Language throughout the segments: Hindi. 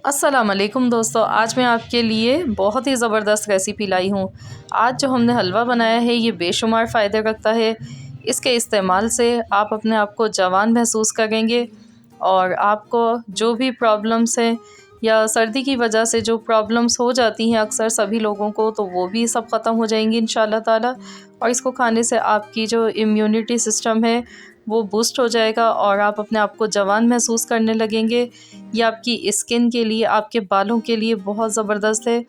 अस्सलाम वालेकुम दोस्तों, आज मैं आपके लिए बहुत ही ज़बरदस्त रेसिपी लाई हूँ। आज जो हमने हलवा बनाया है ये बेशुमार फ़ायदे रखता है। इसके इस्तेमाल से आप अपने आप को जवान महसूस करेंगे और आपको जो भी प्रॉब्लम्स हैं या सर्दी की वजह से जो प्रॉब्लम्स हो जाती हैं अक्सर सभी लोगों को, तो वो भी सब ख़त्म हो जाएंगी इंशाल्लाह ताला। और इसको खाने से आपकी जो इम्यूनिटी सिस्टम है वो बूस्ट हो जाएगा और आप अपने आप को जवान महसूस करने लगेंगे। ये आपकी स्किन के लिए, आपके बालों के लिए बहुत ज़बरदस्त है।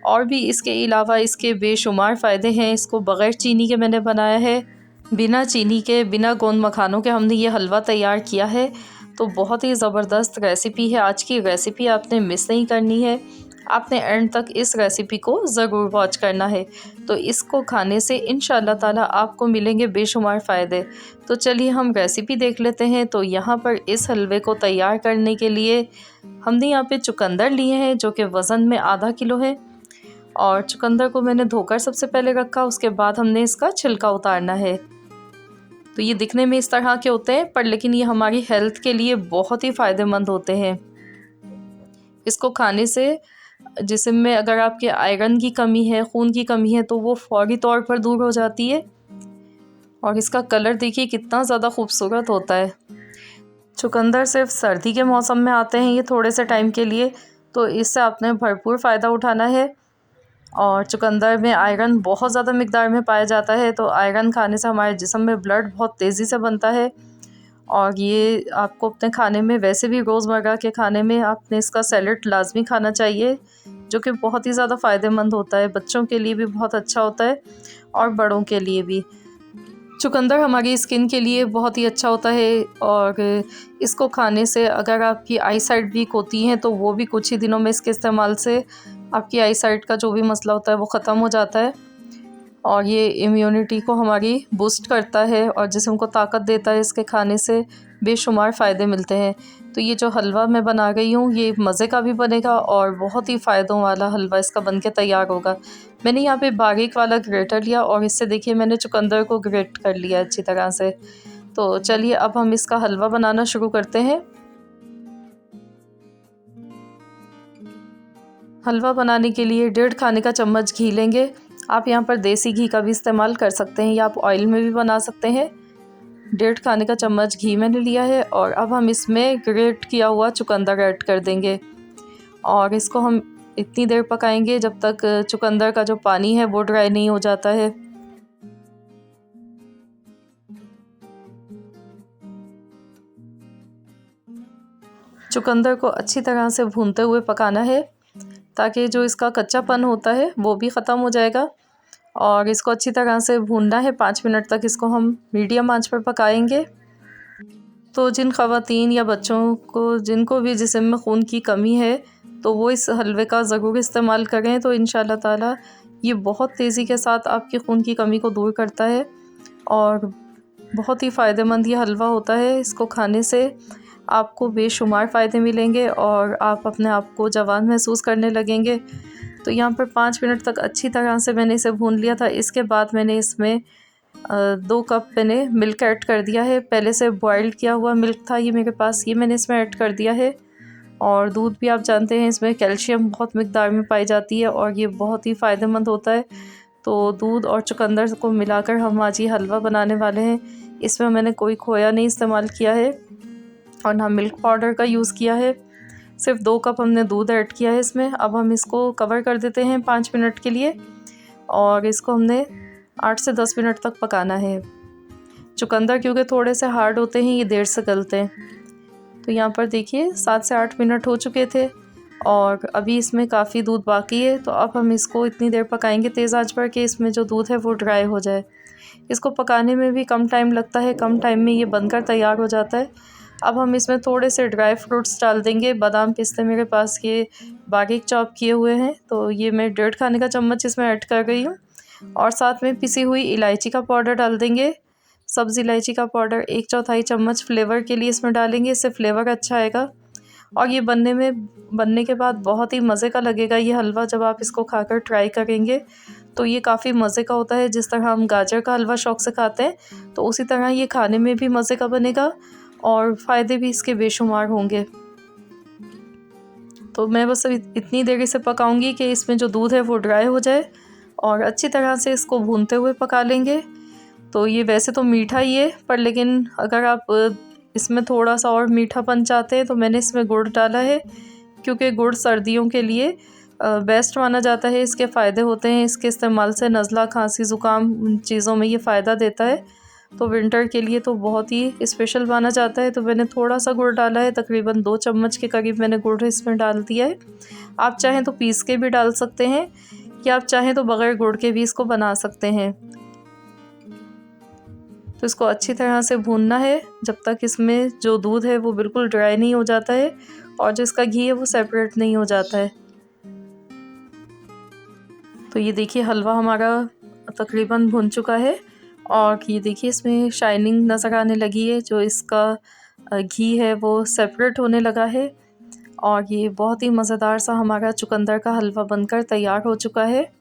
और भी इसके अलावा इसके बेशुमार फ़ायदे हैं। इसको बग़ैर चीनी के मैंने बनाया है, बिना चीनी के, बिना गोंद मखानों के हमने ये हलवा तैयार किया है। तो बहुत ही ज़बरदस्त रेसिपी है। आज की रेसिपी आपने मिस नहीं करनी है, आपने एंड तक इस रेसिपी को ज़रूर वॉच करना है। तो इसको खाने से इंशाल्लाह ताला आपको मिलेंगे बेशुमार फ़ायदे। तो चलिए हम रेसिपी देख लेते हैं। तो यहाँ पर इस हलवे को तैयार करने के लिए हमने यहाँ पे चुकंदर लिए हैं जो कि वज़न में आधा किलो है। और चुकंदर को मैंने धोकर सबसे पहले रखा, उसके बाद हमने इसका छिलका उतारना है। तो ये दिखने में इस तरह के होते हैं, पर लेकिन ये हमारी हेल्थ के लिए बहुत ही फ़ायदेमंद होते हैं। इसको खाने से जिस्म में अगर आपके आयरन की कमी है, खून की कमी है, तो वो फ़ौरी तौर पर दूर हो जाती है। और इसका कलर देखिए कितना ज़्यादा खूबसूरत होता है। चुकंदर सिर्फ सर्दी के मौसम में आते हैं ये थोड़े से टाइम के लिए, तो इससे आपने भरपूर फ़ायदा उठाना है। और चुकंदर में आयरन बहुत ज़्यादा मिक़दार में पाया जाता है, तो आयरन खाने से हमारे जिस्म में ब्लड बहुत तेज़ी से बनता है। और ये आपको अपने खाने में, वैसे भी रोज़मर्रा के खाने में आपने इसका सैलेड लाज़मी खाना चाहिए, जो कि बहुत ही ज़्यादा फ़ायदेमंद होता है। बच्चों के लिए भी बहुत अच्छा होता है और बड़ों के लिए भी। चुकंदर हमारी स्किन के लिए बहुत ही अच्छा होता है और इसको खाने से अगर आपकी आई साइट वीक होती हैं तो वो भी कुछ ही दिनों में इसके इस्तेमाल से आपकी आई साइट का जो भी मसला होता है वो ख़त्म हो जाता है। और ये इम्यूनिटी को हमारी बूस्ट करता है और जिस्म को ताकत देता है। इसके खाने से बेशुमार फ़ायदे मिलते हैं। तो ये जो हलवा मैं बना रही हूँ ये मज़े का भी बनेगा और बहुत ही फ़ायदों वाला हलवा इसका बन के तैयार होगा। मैंने यहाँ पे बारीक वाला ग्रेटर लिया और इससे देखिए मैंने चुकंदर को ग्रेट कर लिया अच्छी तरह से। तो चलिए अब हम इसका हलवा बनाना शुरू करते हैं। हलवा बनाने के लिए 1.5 खाने का चम्मच घी लेंगे। आप यहाँ पर देसी घी का भी इस्तेमाल कर सकते हैं या आप ऑयल में भी बना सकते हैं। 1.5 खाने का चम्मच घी मैंने लिया है और अब हम इसमें ग्रेट किया हुआ चुकंदर ऐड कर देंगे। और इसको हम इतनी देर पकाएंगे जब तक चुकंदर का जो पानी है वो ड्राई नहीं हो जाता है। चुकंदर को अच्छी तरह से भूनते हुए पकाना है ताकि जो इसका कच्चापन होता है वो भी ख़त्म हो जाएगा। और इसको अच्छी तरह से भूनना है, 5 मिनट तक इसको हम मीडियम आंच पर पकाएंगे। तो जिन ख़वातीन या बच्चों को, जिनको भी जिस्म में खून की कमी है, तो वो इस हलवे का ज़रूर इस्तेमाल करें। तो इंशाल्लाह ताला ये बहुत तेज़ी के साथ आपकी खून की कमी को दूर करता है और बहुत ही फ़ायदेमंद ये हलवा होता है। इसको खाने से आपको बेशुमार फ़ायदे मिलेंगे और आप अपने आप को जवान महसूस करने लगेंगे। तो यहाँ पर 5 मिनट तक अच्छी तरह से मैंने इसे भून लिया था। इसके बाद मैंने इसमें 2 कप मैंने मिल्क ऐड कर दिया है। पहले से बॉइल्ड किया हुआ मिल्क था ये मेरे पास, ये मैंने इसमें ऐड कर दिया है। और दूध भी आप जानते हैं इसमें कैल्शियम बहुत मिक़दार में पाई जाती है और ये बहुत ही फ़ायदेमंद होता है। तो दूध और चुकंदर को मिलाकर हम आज ये हलवा बनाने वाले हैं। इसमें मैंने कोई खोया नहीं इस्तेमाल किया है और ना मिल्क पाउडर का यूज़ किया है। सिर्फ 2 कप हमने दूध ऐड किया है इसमें। अब हम इसको कवर कर देते हैं 5 मिनट के लिए और इसको हमने 8 से 10 मिनट तक पकाना है। चुकंदर क्योंकि थोड़े से हार्ड होते हैं, ये देर से गलते हैं। तो यहाँ पर देखिए 7 से 8 मिनट हो चुके थे और अभी इसमें काफ़ी दूध बाकी है। तो अब हम इसको इतनी देर पकाएंगे तेज़ आंच पर कि इसमें जो दूध है वो ड्राई हो जाए। इसको पकाने में भी कम टाइम लगता है, कम टाइम में ये बनकर तैयार हो जाता है। अब हम इसमें थोड़े से ड्राई फ्रूट्स डाल देंगे। बादाम पिस्ते मेरे पास ये बारीक चॉप किए हुए हैं, तो ये मैं 1.5 खाने का चम्मच इसमें ऐड कर रही हूँ। और साथ में पिसी हुई इलायची का पाउडर डाल देंगे। सब्ज़ इलायची का पाउडर 1/4 चम्मच फ्लेवर के लिए इसमें डालेंगे, इससे फ्लेवर अच्छा आएगा। और ये बनने के बाद बहुत ही मज़े का लगेगा ये हलवा। जब आप इसको खाकर ट्राई करेंगे तो ये काफ़ी मज़े का होता है। जिस तरह हम गाजर का हलवा शौक़ से खाते हैं, तो उसी तरह ये खाने में भी मज़े का बनेगा और फ़ायदे भी इसके बेशुमार होंगे। तो मैं बस अभी इतनी देर इसे पकाऊंगी कि इसमें जो दूध है वो ड्राई हो जाए और अच्छी तरह से इसको भूनते हुए पका लेंगे। तो ये वैसे तो मीठा ही है, पर लेकिन अगर आप इसमें थोड़ा सा और मीठापन चाहते हैं तो मैंने इसमें गुड़ डाला है, क्योंकि गुड़ सर्दियों के लिए बेस्ट माना जाता है। इसके फ़ायदे होते हैं, इसके इस्तेमाल से नज़ला, खांसी, ज़ुकाम चीज़ों में ये फ़ायदा देता है। तो विंटर के लिए तो बहुत ही स्पेशल माना जाता है। तो मैंने थोड़ा सा गुड़ डाला है, तकरीबन 2 चम्मच के करीब मैंने गुड़ इसमें डाल दिया है। आप चाहें तो पीस के भी डाल सकते हैं, या आप चाहें तो बग़ैर गुड़ के भी इसको बना सकते हैं। तो इसको अच्छी तरह से भूनना है जब तक इसमें जो दूध है वो बिल्कुल ड्राई नहीं हो जाता है और जो इसका घी है वो सेपरेट नहीं हो जाता है। तो ये देखिए हलवा हमारा तकरीबन भुन चुका है और ये देखिए इसमें शाइनिंग नज़र आने लगी है, जो इसका घी है वो सेपरेट होने लगा है और ये बहुत ही मज़ेदार सा हमारा चुकंदर का हलवा बनकर तैयार हो चुका है,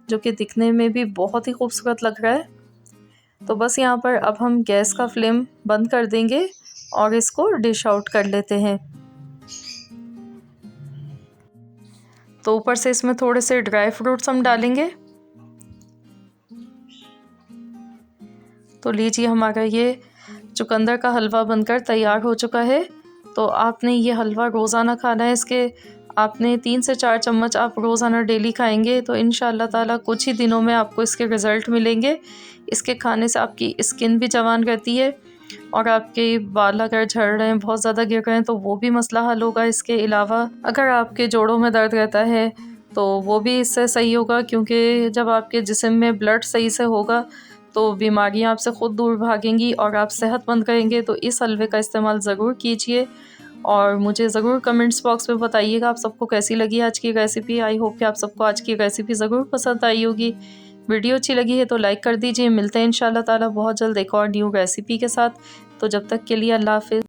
जो कि दिखने में भी बहुत ही खूबसूरत लग रहा है। तो बस यहाँ पर अब हम गैस का फ्लेम बंद कर देंगे और इसको डिश आउट कर लेते हैं। तो ऊपर से इसमें थोड़े से ड्राई फ्रूट्स हम डालेंगे। तो लीजिए हमारा ये चुकंदर का हलवा बनकर तैयार हो चुका है। तो आपने ये हलवा रोज़ाना खाना है, इसके आपने 3 से 4 चम्मच आप रोज़ाना डेली खाएंगे तो इंशाअल्लाह ताला कुछ ही दिनों में आपको इसके रिज़ल्ट मिलेंगे। इसके खाने से आपकी स्किन भी जवान रहती है और आपके बाल अगर झड़ रहे हैं, बहुत ज़्यादा गिर रहे हैं, तो वो भी मसला हल होगा। इसके अलावा अगर आपके जोड़ों में दर्द रहता है तो वो भी इससे सही होगा, क्योंकि जब आपके जिस्म में ब्लड सही से होगा तो बीमारियां आपसे ख़ुद दूर भागेंगी और आप सेहतमंद रहेंगे। तो इस हलवे का इस्तेमाल ज़रूर कीजिए और मुझे ज़रूर कमेंट्स बॉक्स में बताइएगा आप सबको कैसी लगी आज की रेसिपी। आई होप कि आप सबको आज की रेसिपी ज़रूर पसंद आई होगी। वीडियो अच्छी लगी है तो लाइक कर दीजिए। मिलते हैं इंशाल्लाह ताला बहुत जल्द एक और न्यू रेसिपी के साथ। तो जब तक के लिए अल्लाह हाफ़िज़।